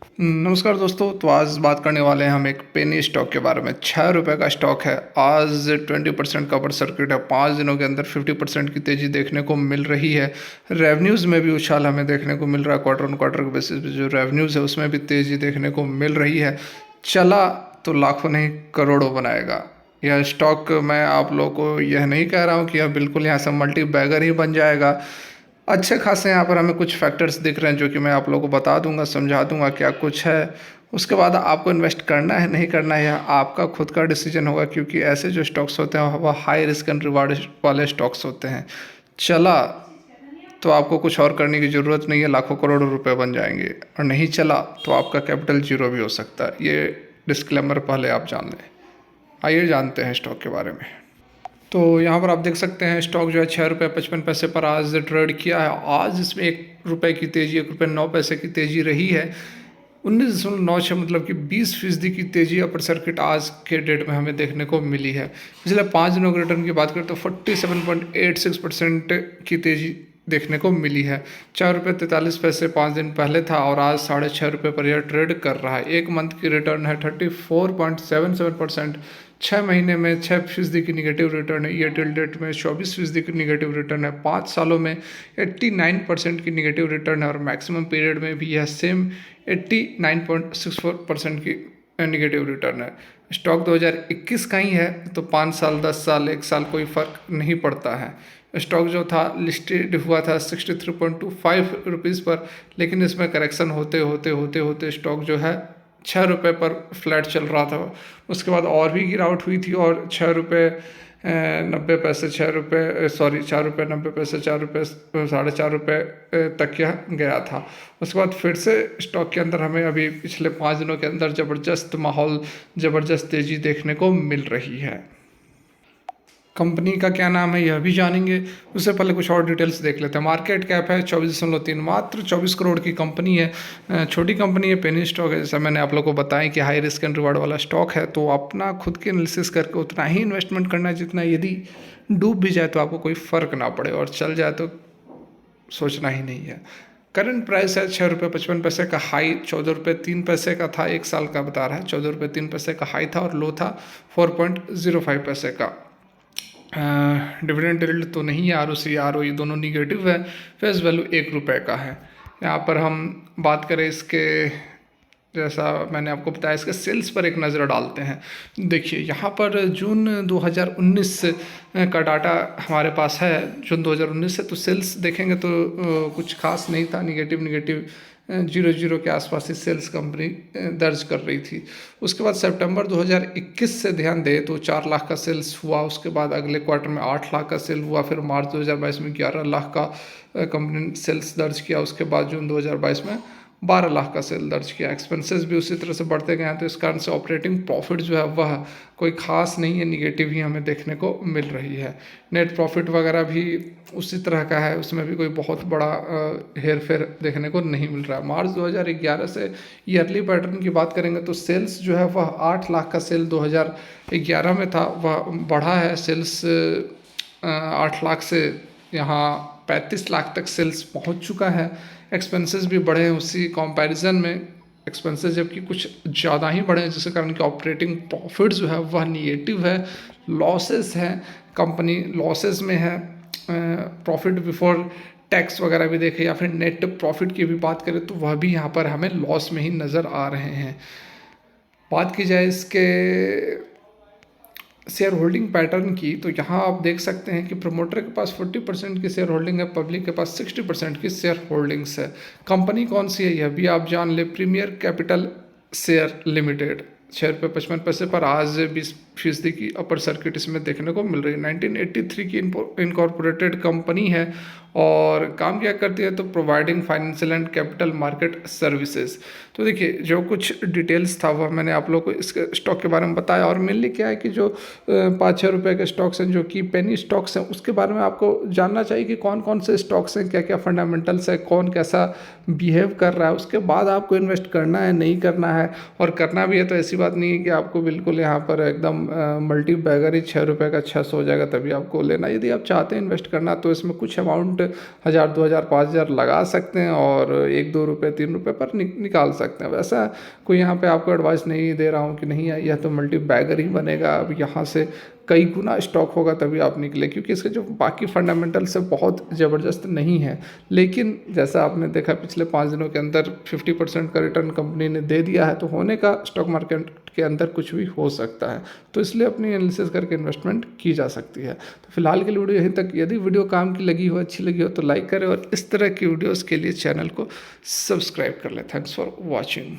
नमस्कार दोस्तों। तो आज बात करने वाले हैं हम एक पेनी स्टॉक के बारे में। ₹6 का स्टॉक है। आज 20% का अपर सर्किट है। 5 दिनों के अंदर 50% की तेज़ी देखने को मिल रही है। रेवेन्यूज़ में भी उछाल हमें देखने को मिल रहा है। क्वार्टर ऑन क्वार्टर के बेसिस पे जो रेवेन्यूज़ है उसमें भी तेज़ी देखने को मिल रही है। चला तो लाखों नहीं करोड़ों बनाएगा यह स्टॉक। मैं आप लोगों को यह नहीं कह रहा हूँ कि यह बिल्कुल यहाँ से मल्टी बैगर ही बन जाएगा। अच्छे खासे यहाँ पर हमें कुछ फैक्टर्स दिख रहे हैं जो कि मैं आप लोगों को बता दूंगा, समझा दूंगा क्या कुछ है। उसके बाद आपको इन्वेस्ट करना है नहीं करना है यह आपका खुद का डिसीजन होगा, क्योंकि ऐसे जो स्टॉक्स होते हैं वह हाई रिस्क एंड रिवार्ड वाले स्टॉक्स होते हैं। चला तो आपको कुछ और करने की ज़रूरत नहीं है, लाखों करोड़ों रुपए बन जाएंगे। और नहीं चला तो आपका कैपिटल जीरो भी हो सकता है। ये डिस्क्लेमर पहले आप जान लें। आइए जानते हैं स्टॉक के बारे में। तो यहाँ पर आप देख सकते हैं स्टॉक जो है ₹6.55 पर आज ट्रेड किया है। आज इसमें ₹1 की तेज़ी, ₹1.09 की तेज़ी रही है। 19.96 मतलब कि 20% की तेज़ी अपर सर्किट आज के डेट में हमें देखने को मिली है। पिछले 5 दिनों के रिटर्न की बात करें तो 47.86% की तेज़ी देखने को मिली है। ₹4.43 5 दिन पहले था और आज ₹6.5 पर यह ट्रेड कर रहा है। एक मंथ की रिटर्न है 34.77%। 6 महीने में 6% की निगेटिव रिटर्न है। ईयर टिल डेट में 24% की निगेटिव रिटर्न है। 5 सालों में 89% की निगेटिव रिटर्न है और मैक्सिमम पीरियड में भी यह सेम 89.64% की निगेटिव रिटर्न है। स्टॉक 2021 का ही है तो 5 साल 10 साल 1 साल कोई फ़र्क नहीं पड़ता है। स्टॉक जो था लिस्टेड हुआ था ₹63.25 पर, लेकिन इसमें करेक्शन होते होते होते होते स्टॉक जो है ₹6 पर फ्लैट चल रहा था। उसके बाद और भी गिरावट हुई थी और ₹6.90 ₹4.90 ₹4 तक यह गया था। उसके बाद फिर से स्टॉक के अंदर हमें अभी पिछले 5 दिनों के अंदर ज़बरदस्त तेज़ी देखने को मिल रही है। कंपनी का क्या नाम है यह भी जानेंगे। उससे पहले कुछ और डिटेल्स देख लेते हैं। मार्केट कैप है 24.3, मात्र 24 करोड़ की कंपनी है। छोटी कंपनी है, पेनी स्टॉक है। जैसा मैंने आप लोगों को बताया कि हाई रिस्क एंड रिवार्ड वाला स्टॉक है, तो अपना खुद के एनालिसिस करके उतना ही इन्वेस्टमेंट करना है जितना, यदि डूब भी जाए तो आपको कोई फ़र्क ना पड़े और चल जाए तो सोचना ही नहीं है। करंट प्राइस है ₹6.55 का, हाई ₹14.03 का था। 1 साल का बता रहा है। ₹14.03 का हाई था और लो था ₹4.05 का। डिविडेंड यील्ड तो नहीं है, आरओसी आरओई दोनों निगेटिव है। फेस वैल्यू ₹1 का है। यहाँ पर हम बात करें इसके, जैसा मैंने आपको बताया, इसके सेल्स पर एक नज़र डालते हैं। देखिए यहाँ पर जून 2019 का डाटा हमारे पास है। जून 2019 से तो सेल्स देखेंगे तो कुछ खास नहीं था। निगेटिव निगेटिव 0 के आसपास ही सेल्स कंपनी दर्ज कर रही थी। उसके बाद सितंबर 2021 से ध्यान दें तो 4 लाख का सेल्स हुआ। उसके बाद अगले क्वार्टर में 8 लाख का सेल हुआ। फिर मार्च 2022 में 11 लाख का कंपनी ने सेल्स दर्ज किया। उसके बाद जून 2022 में 12 लाख का सेल दर्ज किया। एक्सपेंसेस भी उसी तरह से बढ़ते गए हैं, तो इस कारण से ऑपरेटिंग प्रॉफिट जो है वह कोई खास नहीं है, निगेटिव ही हमें देखने को मिल रही है। नेट प्रॉफिट वगैरह भी उसी तरह का है, उसमें भी कोई बहुत बड़ा हेर फेर देखने को नहीं मिल रहा है। मार्च 2011 से ईयरली पैटर्न की बात करेंगे तो सेल्स जो है वह 8 लाख का सेल 2011 में था, वह बढ़ा है। सेल्स 8 लाख से यहाँ 35 लाख तक सेल्स पहुँच चुका है। एक्सपेंसेस भी बढ़े हैं उसी कंपैरिजन में। एक्सपेंसेस जबकि कुछ ज़्यादा ही बढ़े हैं, जिसके कारण कि ऑपरेटिंग प्रॉफिट जो है वह निगेटिव है। लॉसेस हैं, कंपनी लॉसेस में है। प्रॉफिट बिफोर टैक्स वगैरह भी देखें या फिर नेट प्रॉफिट की भी बात करें तो वह भी यहाँ पर हमें लॉस में ही नज़र आ रहे हैं। बात की जाए इसके शेयर होल्डिंग पैटर्न की, तो यहाँ आप देख सकते हैं कि प्रमोटर के पास 40% की शेयर होल्डिंग है, पब्लिक के पास 60% की शेयर होल्डिंग्स है। कंपनी कौन सी है यह भी आप जान ले। प्रीमियर कैपिटल शेयर लिमिटेड, ₹6.55 पर आज 20% की अपर सर्किट इसमें देखने को मिल रही है। 1983 की इनकॉर्पोरेटेड कंपनी है और काम क्या करती है तो providing financial and capital market services. तो देखिए जो कुछ डिटेल्स था वह मैंने आप लोग को इसके स्टॉक के बारे में बताया। और मेनली क्या है कि जो 5-6 रुपये के स्टॉक्स हैं जो कि पेनी स्टॉक्स हैं, उसके बारे में आपको जानना चाहिए कि कौन कौन से स्टॉक्स हैं, क्या क्या फंडामेंटल्स है, कौन कैसा बिहेव कर रहा है। उसके बाद आपको इन्वेस्ट करना है नहीं करना है। और करना भी है तो ऐसी बात नहीं है कि आपको बिल्कुल यहाँ पर एकदम मल्टी बैगर ही 6 रुपये का अच्छा से हो जाएगा, तभी आपको लेना। यदि आप चाहते हैं इन्वेस्ट करना तो इसमें कुछ अमाउंट 1000, 2000, 5000 लगा सकते हैं और 1-2 रुपये, 3 रुपये पर निकाल सकते हैं। वैसा कोई यहाँ पे आपको एडवाइस नहीं दे रहा हूँ कि नहीं यह तो मल्टी बैगर ही बनेगा, अब यहाँ से कई गुना स्टॉक होगा तभी आप निकले, क्योंकि इसके जो बाकी फंडामेंटल्स है बहुत ज़बरदस्त नहीं है। लेकिन जैसा आपने देखा पिछले 5 दिनों के अंदर 50% का रिटर्न कंपनी ने दे दिया है, तो होने का स्टॉक मार्केट के अंदर कुछ भी हो सकता है। तो इसलिए अपनी एनालिसिस करके इन्वेस्टमेंट की जा सकती है। तो फिलहाल के लिए वीडियो यहीं तक। यदि वीडियो काम की लगी हो, अच्छी लगी हो तो लाइक करें और इस तरह की वीडियोज़ के लिए चैनल को सब्सक्राइब कर लें। Thanks for watching.